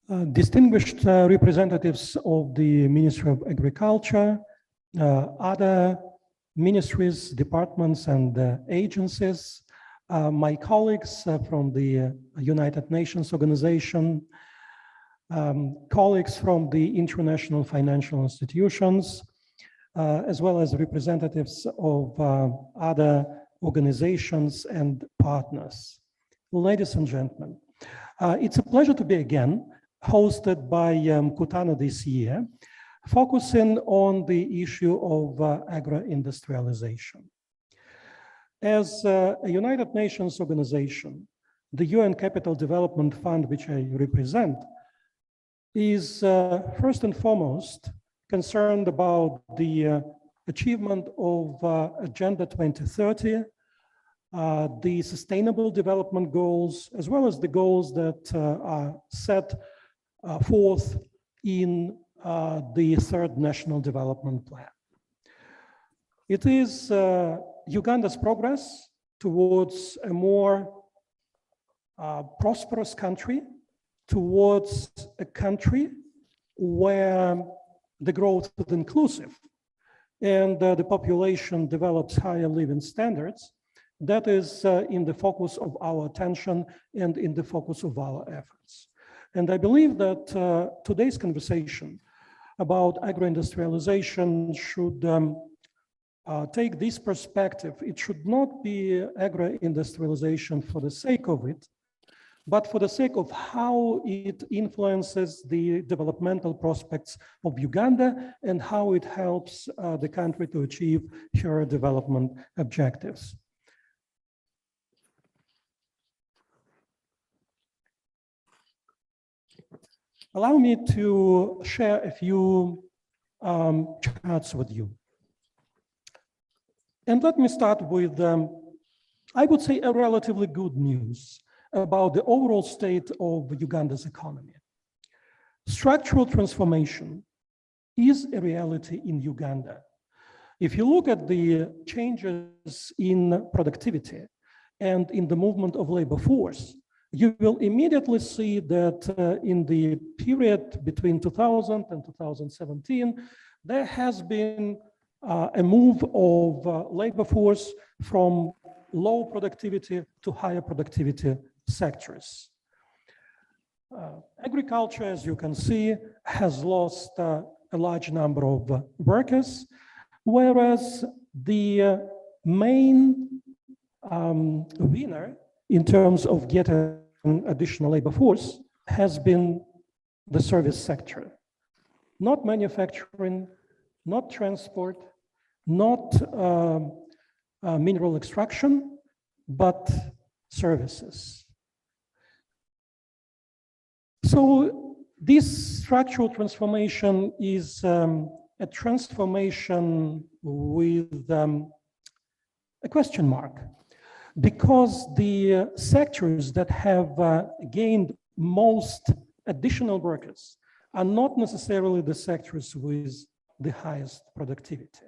Distinguished representatives of the Ministry of Agriculture, other ministries, departments, and agencies, my colleagues from the United Nations Organization, colleagues from the international financial institutions, as well as representatives of other organizations and partners. Ladies and gentlemen, it's a pleasure to be again hosted by Kutana this year, focusing on the issue of agro-industrialization. As a United Nations organization, the UN Capital Development Fund, which I represent, is first and foremost concerned about the achievement of Agenda 2030, the Sustainable Development Goals, as well as the goals that are set forth in the third National Development Plan. It is Uganda's progress towards a more prosperous country, towards a country where the growth is inclusive and the population develops higher living standards. That is in the focus of our attention and in the focus of our efforts. And I believe that today's conversation about agro-industrialization should take this perspective. It should not be agro-industrialization for the sake of it, but for the sake of how it influences the developmental prospects of Uganda and how it helps the country to achieve her development objectives. Allow me to share a few charts with you. And let me start with, I would say, a relatively good news about the overall state of Uganda's economy. Structural transformation is a reality in Uganda. If you look at the changes in productivity and in the movement of labor force, you will immediately see that in the period between 2000 and 2017, there has been a move of labor force from low productivity to higher productivity sectors. Agriculture, as you can see, has lost a large number of workers, whereas the main winner in terms of getting additional labor force has been the service sector. Not manufacturing, not transport, not mineral extraction, but services. So this structural transformation is a transformation with a question mark, because the sectors that have gained most additional workers are not necessarily the sectors with the highest productivity.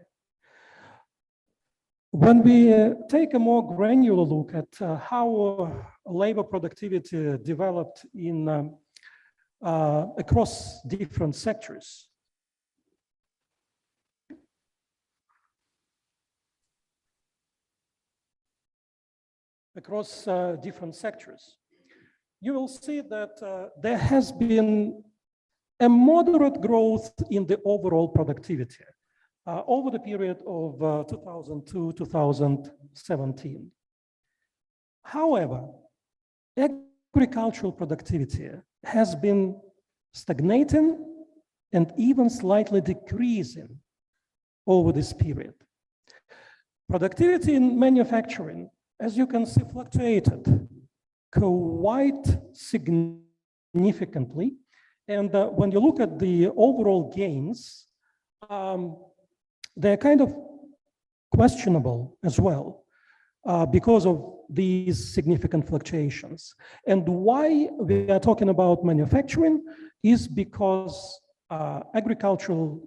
When we take a more granular look at how labor productivity developed in across different sectors, you will see that there has been a moderate growth in the overall productivity over the period of 2002-2017. However, agricultural productivity has been stagnating and even slightly decreasing over this period. Productivity in manufacturing, as you can see, fluctuated quite significantly. And when you look at the overall gains, they're kind of questionable as well because of these significant fluctuations. And why we are talking about manufacturing is because agricultural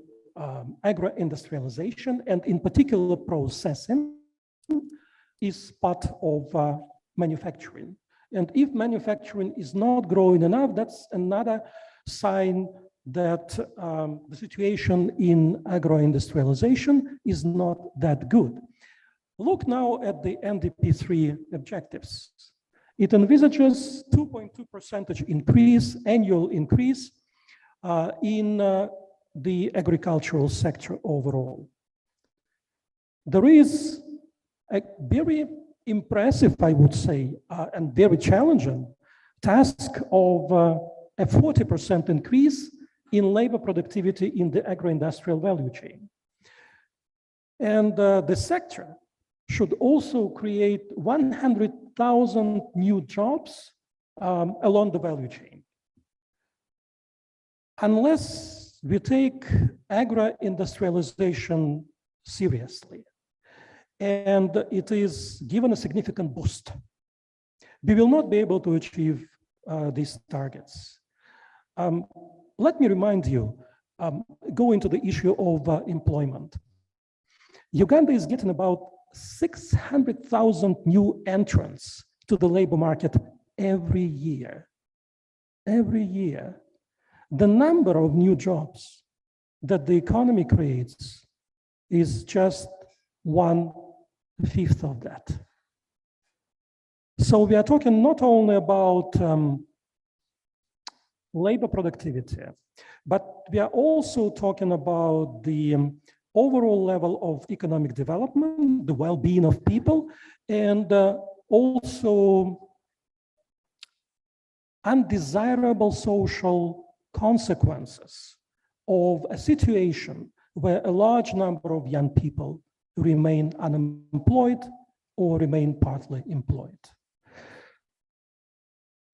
agro-industrialization, and in particular processing, is part of manufacturing. And if manufacturing is not growing enough, that's another sign that the situation in agro-industrialization is not that good. Look now at the NDP3 objectives. It envisages 2.2% increase, annual increase in the agricultural sector overall. There is a very impressive, I would say, and very challenging task of a 40% increase in labor productivity in the agro-industrial value chain. And the sector should also create 100,000 new jobs along the value chain. Unless we take agro-industrialization seriously, and it is given a significant boost, we will not be able to achieve these targets. Let me remind you, go into the issue of employment. Uganda is getting about 600,000 new entrants to the labor market every year. Every year. The number of new jobs that the economy creates is just 1/5 of that. So we are talking not only about labor productivity, but we are also talking about the overall level of economic development, the well-being of people, and also undesirable social consequences of a situation where a large number of young people remain unemployed or remain partly employed.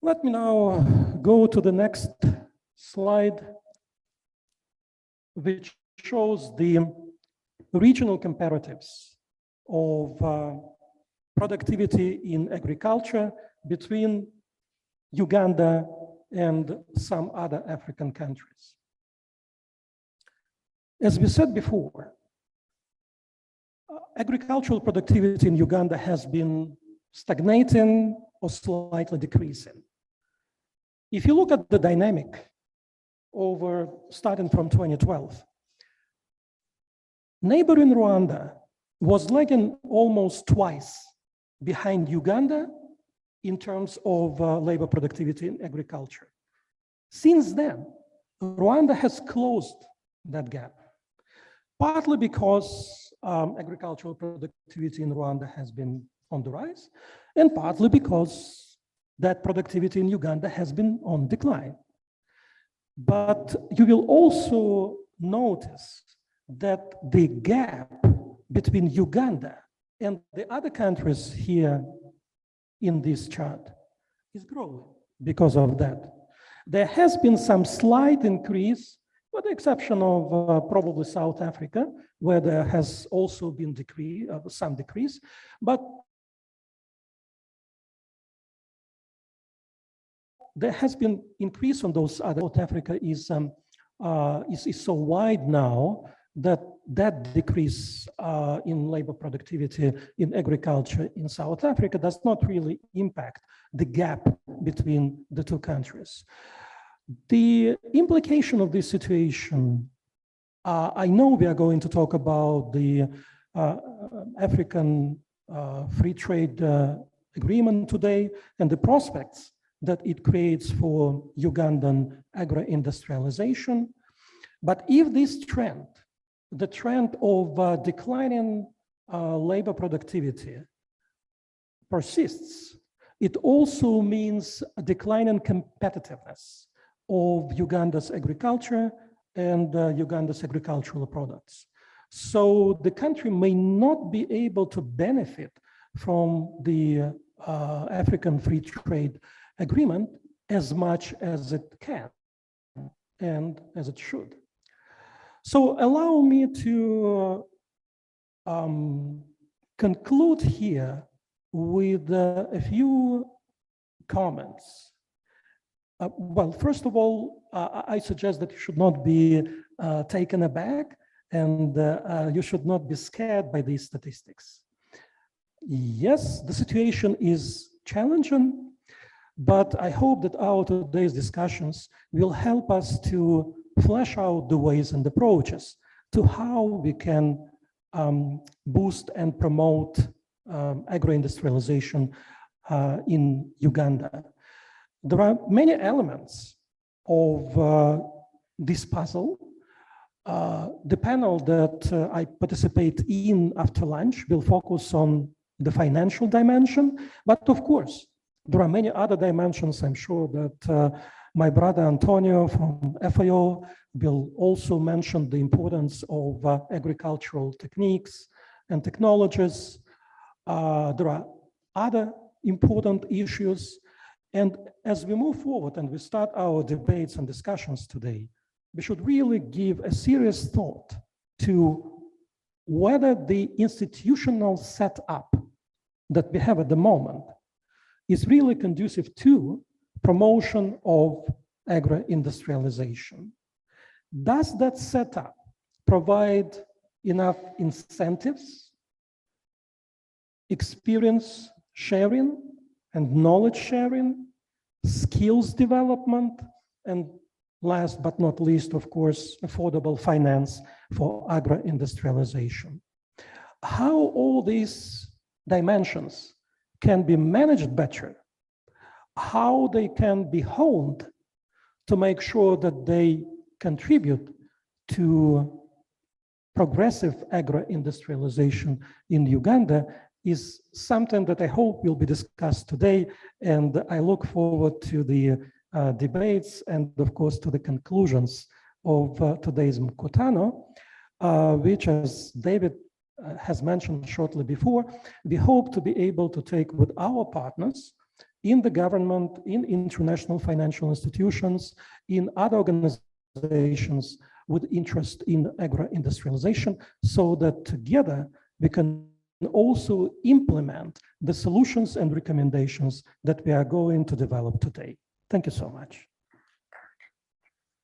Let me now go to the next slide, which shows the regional comparatives of productivity in agriculture between Uganda and some other African countries. As we said before, agricultural productivity in Uganda has been stagnating or slightly decreasing. If you look at the dynamic over starting from 2012, neighboring Rwanda was lagging almost twice behind Uganda in terms of labor productivity in agriculture. Since then, Rwanda has closed that gap, partly because agricultural productivity in Rwanda has been on the rise, and partly because that productivity in Uganda has been on decline. But you will also notice that the gap between Uganda and the other countries here in this chart is growing because of that. There has been some slight increase, with the exception of probably South Africa, where there has also been some decrease, but there has been increase on those other. South Africa is so wide now that decrease in labor productivity in agriculture in South Africa does not really impact the gap between the two countries. The implication of this situation, I know we are going to talk about the African Free Trade Agreement today and the prospects that it creates for Ugandan agro-industrialization. But if this trend, the trend of declining labor productivity persists, it also means a decline in competitiveness of Uganda's agriculture and Uganda's agricultural products. So the country may not be able to benefit from the African Free Trade Agreement as much as it can and as it should. So allow me to conclude here with a few comments. Well, first of all, I suggest that you should not be taken aback and you should not be scared by these statistics. Yes, the situation is challenging, But I hope that our today's discussions will help us to flesh out the ways and approaches to how we can boost and promote agro-industrialization in Uganda. There are many elements of this puzzle. The panel that I participate in after lunch will focus on the financial dimension, but of course, there are many other dimensions. I'm sure that my brother Antonio from FAO will also mention the importance of agricultural techniques and technologies. There are other important issues. And as we move forward and we start our debates and discussions today, we should really give a serious thought to whether the institutional setup that we have at the moment is really conducive to promotion of agro-industrialization. Does that setup provide enough incentives, experience sharing, and knowledge sharing, skills development, and last but not least, of course, affordable finance for agro-industrialization? How all these dimensions can be managed better, how they can be honed to make sure that they contribute to progressive agro-industrialization in Uganda is something that I hope will be discussed today. And I look forward to the debates and of course to the conclusions of today's Mkutano, which, as David has mentioned shortly before, we hope to be able to take with our partners in the government, in international financial institutions, in other organizations with interest in agro-industrialization, so that together we can also implement the solutions and recommendations that we are going to develop today. Thank you so much.